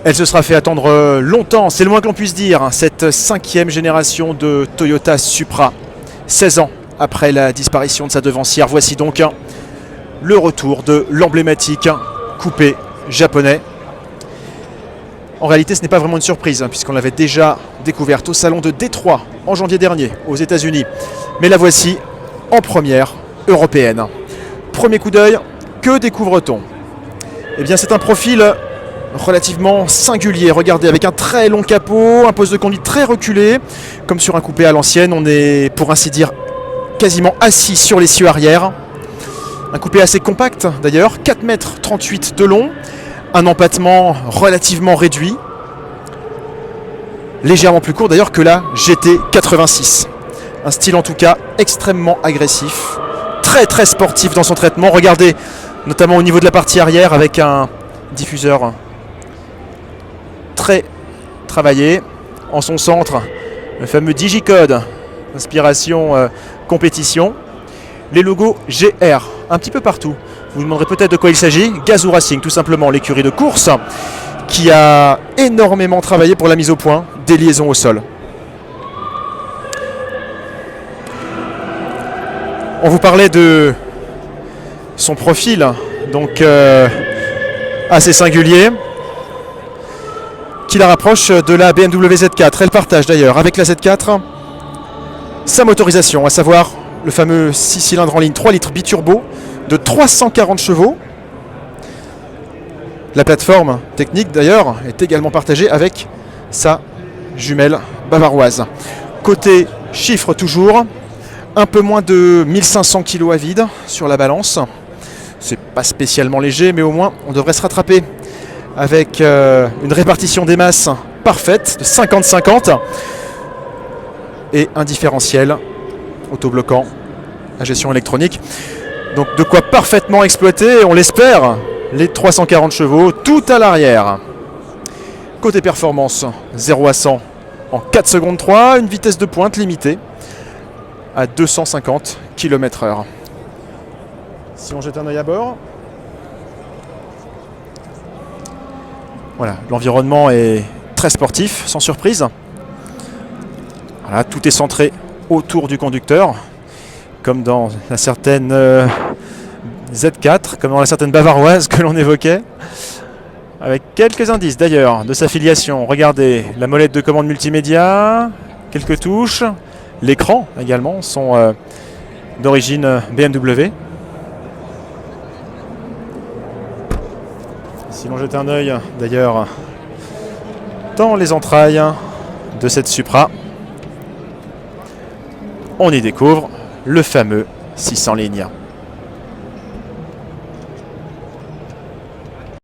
Elle se sera fait attendre longtemps, c'est le moins que l'on puisse dire, hein, cette 5e génération de Toyota Supra, 16 ans après la disparition de sa devancière. Voici donc le retour de l'emblématique coupé japonais. En réalité, ce n'est pas vraiment une surprise, hein, puisqu'on l'avait déjà découverte au salon de Détroit en janvier dernier aux États-Unis. Mais la voici en première européenne. Premier coup d'œil, que découvre-t-on? Eh bien, c'est un profil relativement singulier. Regardez, avec un très long capot, un poste de conduite très reculé, comme sur un coupé à l'ancienne. On est, pour ainsi dire, quasiment assis sur l'essieu arrière. Un coupé assez compact d'ailleurs, 4,38 m de long, un empattement relativement réduit, légèrement plus court d'ailleurs que la GT86. Un style en tout cas extrêmement agressif, très sportif dans son traitement. Regardez notamment au niveau de la partie arrière avec un diffuseur très travaillé. En son centre, le fameux Digicode, inspiration compétition. Les logos GR, un petit peu partout. Vous vous demanderez peut-être de quoi il s'agit. Gazoo Racing, tout simplement, l'écurie de course qui a énormément travaillé pour la mise au point des liaisons au sol. On vous parlait de son profil, donc assez singulier, qui la rapproche de la BMW Z4. Elle partage d'ailleurs avec la Z4 sa motorisation, à savoir le fameux 6 cylindres en ligne 3 litres biturbo de 340 chevaux. La plateforme technique d'ailleurs est également partagée avec sa jumelle bavaroise. Côté chiffres toujours, un peu moins de 1500 kg à vide sur la balance. C'est pas spécialement léger, mais au moins on devrait se rattraper avec une répartition des masses parfaite de 50-50 et un différentiel autobloquant à gestion électronique. Donc de quoi parfaitement exploiter, on l'espère, les 340 chevaux tout à l'arrière. Côté performance, 0 à 100 en 4 secondes 3, une vitesse de pointe limitée à 250 km/h. Si on jette un œil à bord, voilà, l'environnement est très sportif, sans surprise. Voilà, tout est centré autour du conducteur, comme dans la certaine Z4, comme dans la certaine bavaroise que l'on évoquait, avec quelques indices d'ailleurs de sa filiation. Regardez, la molette de commande multimédia, quelques touches, l'écran également sont d'origine BMW. Si l'on jette un œil d'ailleurs dans les entrailles de cette Supra, on y découvre le fameux 600 lignes.